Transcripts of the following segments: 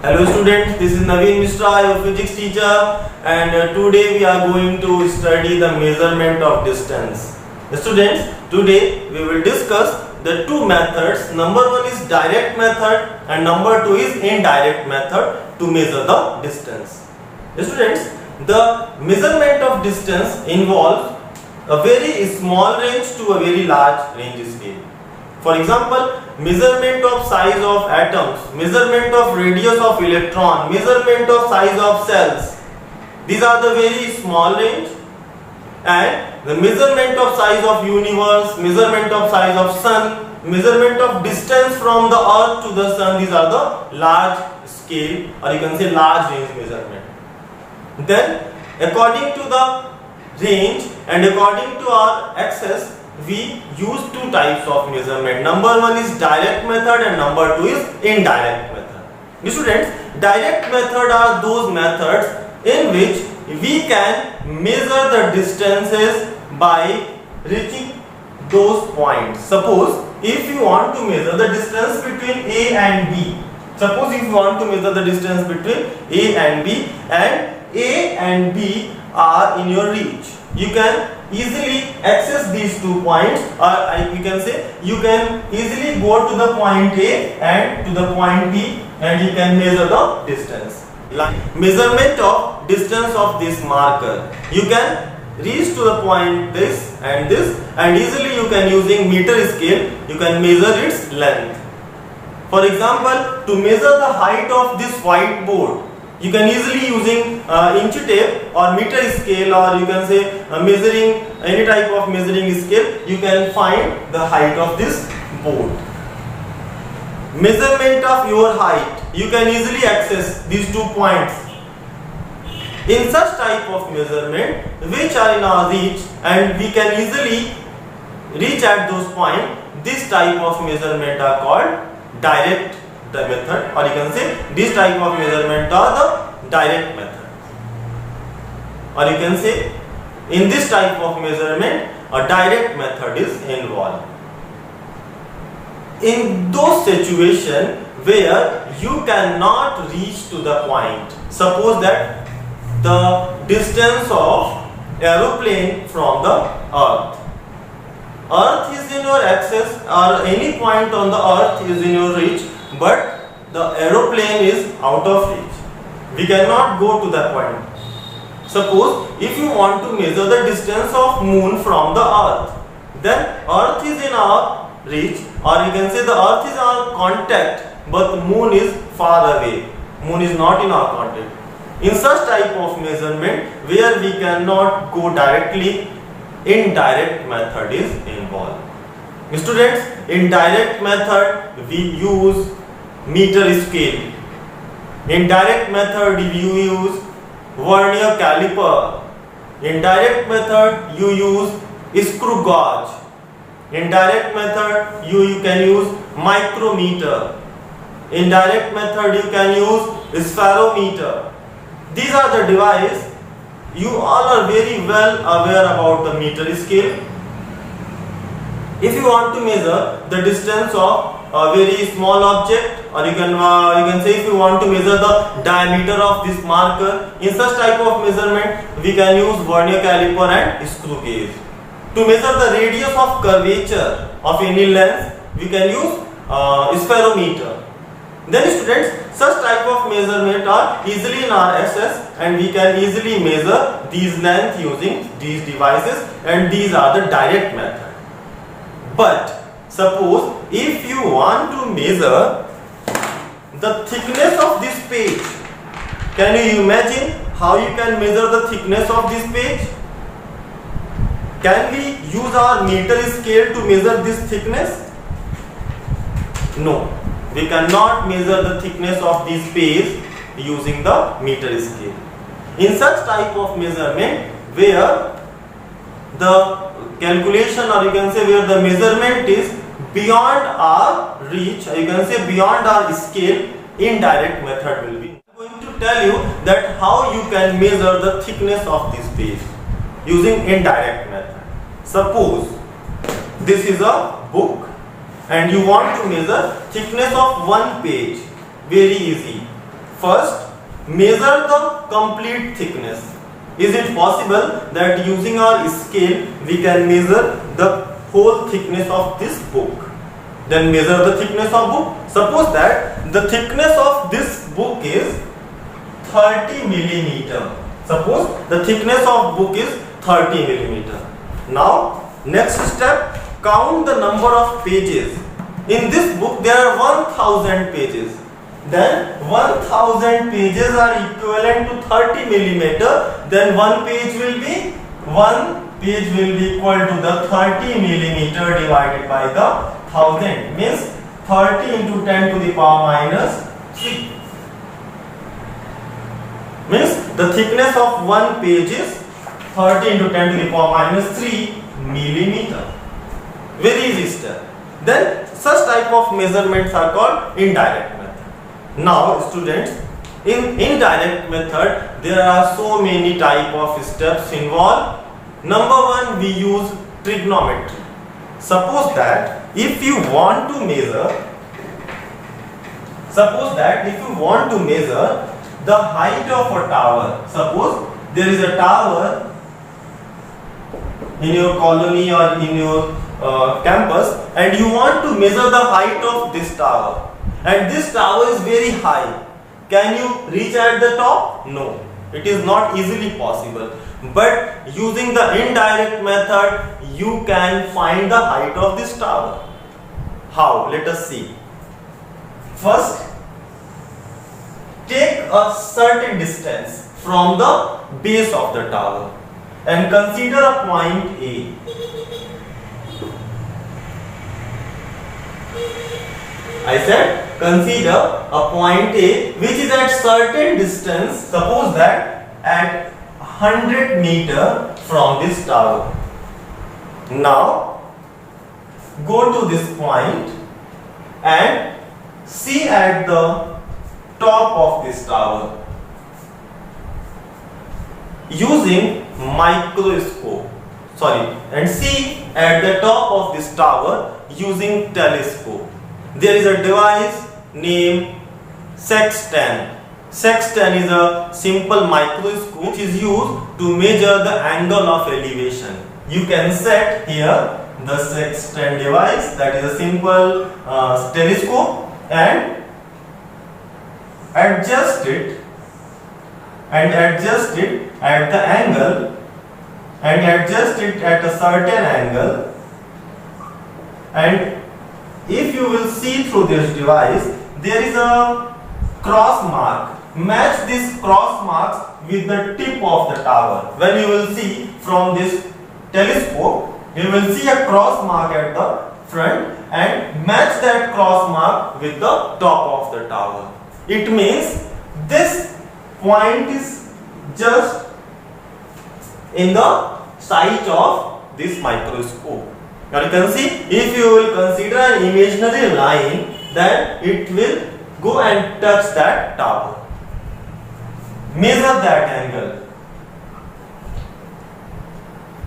Hello students, this is Naveen Mishra, your physics teacher, and today we are going to study the measurement of distance. Students, today we will discuss the two methods. Number one is direct method and number two is indirect method to measure the distance. Students, the measurement of distance involves a very small range to a very large range scale. For example, measurement of size of atoms, measurement of radius of electron, measurement of size of cells. These are the very small range, and the measurement of size of universe, measurement of size of sun, measurement of distance from the earth to the sun. These are the large scale, or you can say large range measurement. Then according to the range and according to our access, we use two types of measurement. Number one is direct method and number two is indirect method. Students, direct method are those methods in which we can measure the distances by reaching those points. Suppose if you want to measure the distance between A and B, suppose if you want to measure the distance between A and B are in your reach, you can easily access these 2 points, or you can say you can easily go to the point A and to the point B and you can measure the distance. Like measurement of distance of this marker, you can reach to the point this and easily you can using meter scale you can measure its length. For example, to measure the height of this whiteboard, you can easily using inch tape or meter scale, or you can say measuring any type of measuring scale, you can find the height of this board. Measurement of your height, you can easily access these 2 points. In such type of measurement which are in our reach and we can easily reach at those points, this type of measurement are called direct method, or you can say this type of measurement are the direct method, or you can say in this type of measurement a direct method is involved. In those situations where you cannot reach to the point, suppose that the distance of aeroplane from the earth is in your access, or any point on the earth is in your reach, but the aeroplane is out of reach. We cannot go to that point. Suppose if you want to measure the distance of moon from the earth, then earth is in our reach, or you can say the earth is our contact but moon is far away. Moon is not in our contact. In such type of measurement where we cannot go directly, indirect method is involved. Students, in direct method we use meter scale. In direct method you use vernier caliper. In direct method you use screw gauge. In direct method you can use micrometer. In direct method you can use spherometer. These are the devices. You all are very well aware about the meter scale. If you want to measure the distance of a very small object, or you can say if you want to measure the diameter of this marker, in such type of measurement we can use vernier caliper and screw gauge. To measure the radius of curvature of any lens, we can use spherometer. Then students, such type of measurement are easily in our access and we can easily measure these length using these devices, and these are the direct method. But suppose if you want to measure the thickness of this page, can you imagine how you can measure the thickness of this page? Can we use our meter scale to measure this thickness? No, we cannot measure the thickness of this page using the meter scale. In such type of measurement where the calculation, or you can say where the measurement is beyond our reach, or you can say beyond our scale, indirect method will be. I am going to tell you that how you can measure the thickness of this page using indirect method. Suppose this is a book and you want to measure thickness of one page. Very easy. First, measure the complete thickness. Is it possible that using our scale we can measure the whole thickness of this book? Then measure the thickness of book. Suppose that the thickness of this book is 30 millimeter. Suppose the thickness of book is 30 millimeter. Now, next step, count the number of pages. In this book there are 1000 pages. Then 1000 pages are equivalent to 30 millimeter. Then one page will be equal to the 30 millimeter divided by the 1000, means 30 into 10 to the power minus 3. Means the thickness of one page is 30 into 10 to the power minus 3 millimeter. Very easy step. Then such type of measurements are called indirect method. Now students, in indirect method there are so many type of steps involved. Number one, we use trigonometry. Suppose that if you want to measure the height of a tower, suppose there is a tower in your colony or in your campus, and you want to measure the height of this tower, and this tower is very high. Can you reach at the top? No, it is not easily possible. But using the indirect method, you can find the height of this tower. How? Let us see. First, take a certain distance from the base of the tower and consider a point A. I said consider a point A which is at certain distance, suppose that at 100 meter from this tower. Now go to this point and see at the top of this tower using microscope, and see at the top of this tower using telescope. There is a device named sextant. Sextant is a simple microscope which is used to measure the angle of elevation. You can set here the sextant device, that is a simple telescope, and adjust it at the angle, and adjust it at a certain angle, and if you will see through this device, there is a cross mark. Match this cross marks with the tip of the tower. When you will see from this telescope, you will see a cross mark at the front, and match that cross mark with the top of the tower. It means this point is just in the sight of this microscope. Now you can see, if you will consider an imaginary line, then it will go and touch that tower. Measure that angle.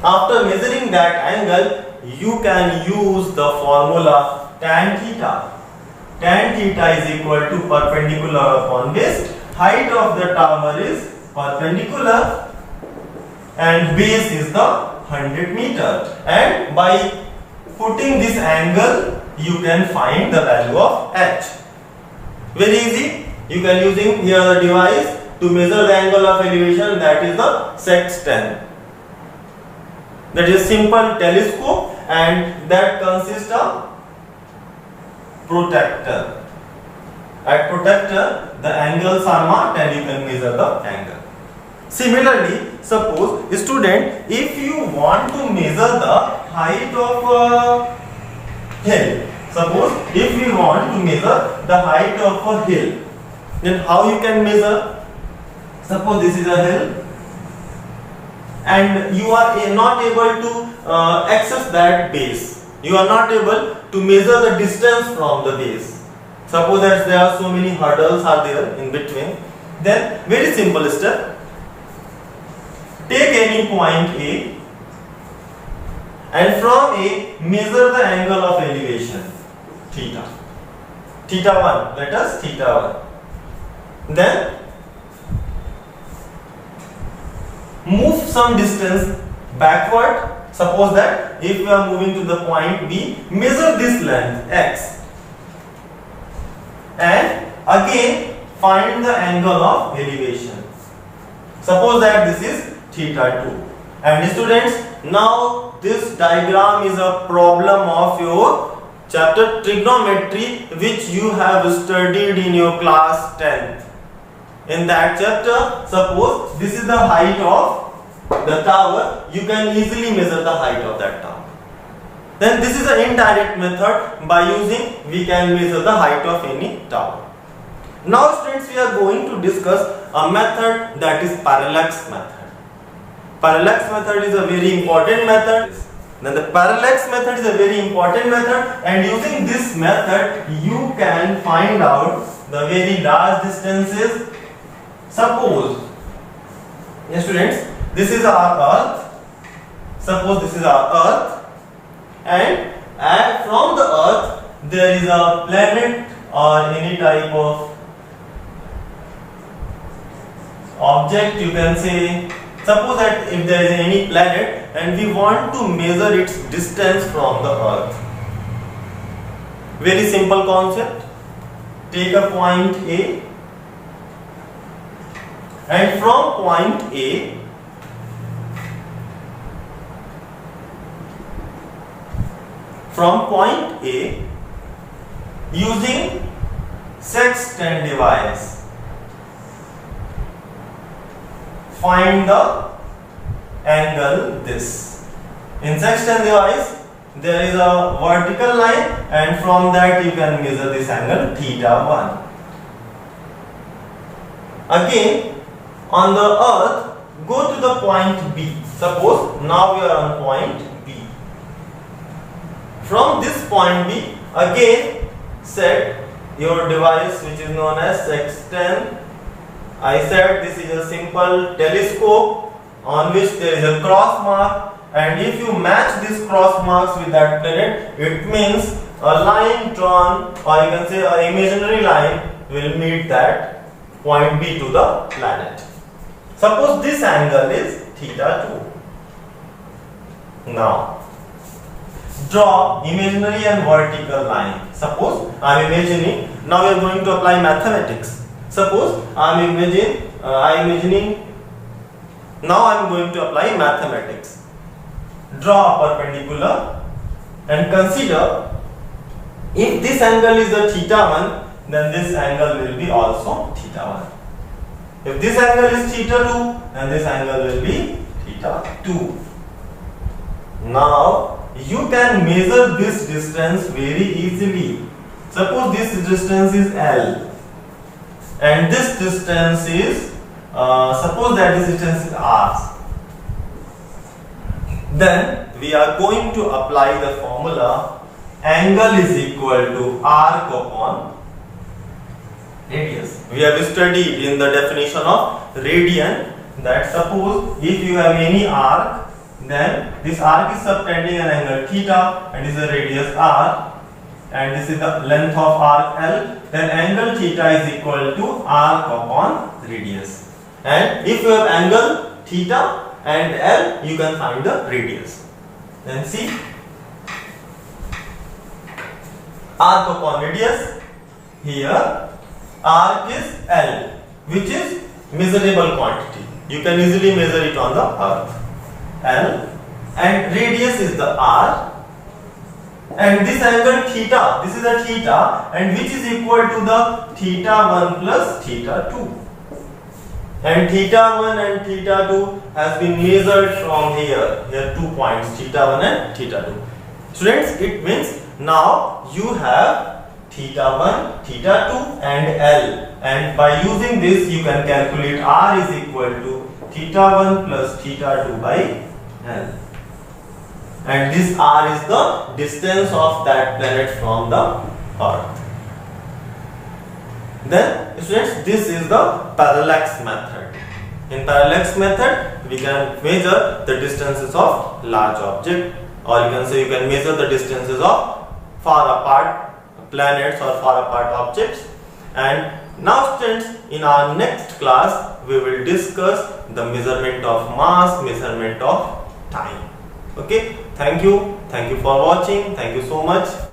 After measuring that angle, you can use the formula tan theta. Tan theta is equal to perpendicular upon base. Height of the tower is perpendicular and base is the 100 meter. And by putting this angle, you can find the value of h. Very easy. You can using here the device to measure the angle of elevation, that is the sextant. That is simple telescope, and that consists of protractor. At protractor, the angles are marked and you can measure the angle. Similarly, suppose student, if you want to measure the height of a hill, suppose if you want to measure the height of a hill, then how you can measure? Suppose this is a hill and you are not able to access that base. You are not able to measure the distance from the base. Suppose that there are so many hurdles are there in between. Then very simple step. Take any point A and from A measure the angle of elevation theta. Theta 1. Let us theta 1. Then move some distance backward. Suppose that if we are moving to the point B, measure this length x and again find the angle of elevation. Suppose that this is theta 2. And students, now this diagram is a problem of your chapter trigonometry which you have studied in your class 10th. In that chapter, suppose this is the height of the tower, you can easily measure the height of that tower. Then this is an indirect method, by using we can measure the height of any tower. Now students, we are going to discuss a method that is parallax method. Parallax method is a very important method. Then the parallax method is a very important method, and using this method you can find out the very large distances. Suppose, yes students, this is our earth. Suppose this is our earth, and from the earth there is a planet or any type of object, you can say. Suppose that if there is any planet and we want to measure its distance from the earth. Very simple concept. Take a point A, and from point A using sextant device, find the angle this. In sextant device there is a vertical line, and from that you can measure this angle theta 1. Again on the earth, go to the point B. Suppose now we are on point B. From this point B, again set your device which is known as sextant. I said this is a simple telescope on which there is a cross mark, and if you match these cross marks with that planet, it means a line drawn, or you can say an imaginary line will meet that point B to the planet. Suppose this angle is theta 2. Now draw imaginary and vertical line. Suppose I am imagining, now we are going to apply mathematics. Suppose I am imagining, now I am going to apply mathematics. Draw a perpendicular and consider if this angle is the theta 1, then this angle will be also theta 1. If this angle is theta 2, then this angle will be theta 2. Now you can measure this distance very easily. Suppose this distance is L and this distance is suppose that this distance is R. Then we are going to apply the formula angle is equal to arc upon radius. We have studied in the definition of radian that suppose if you have any arc, then this arc is subtending an angle theta and is a radius r, and this is the length of arc L, then angle theta is equal to arc upon radius. And if you have angle theta and L, you can find the radius. Then see, arc upon radius, here arc is L, which is measurable quantity. You can easily measure it on the earth. L, and radius is the r, and this angle theta, this is a theta, and which is equal to the theta 1 plus theta 2, and theta 1 and theta 2 has been measured from here 2 points, theta 1 and theta 2. Students, it means now you have theta 1, theta 2 and L, and by using this you can calculate r is equal to theta 1 plus theta 2 by L, and this r is the distance of that planet from the earth. Then students, this is the parallax method. In parallax method we can measure the distances of large object, or you can say you can measure the distances of far apart planets or far apart objects. And now students, in our next class we will discuss the measurement of mass, measurement of time. Okay, thank you for watching. Thank you so much.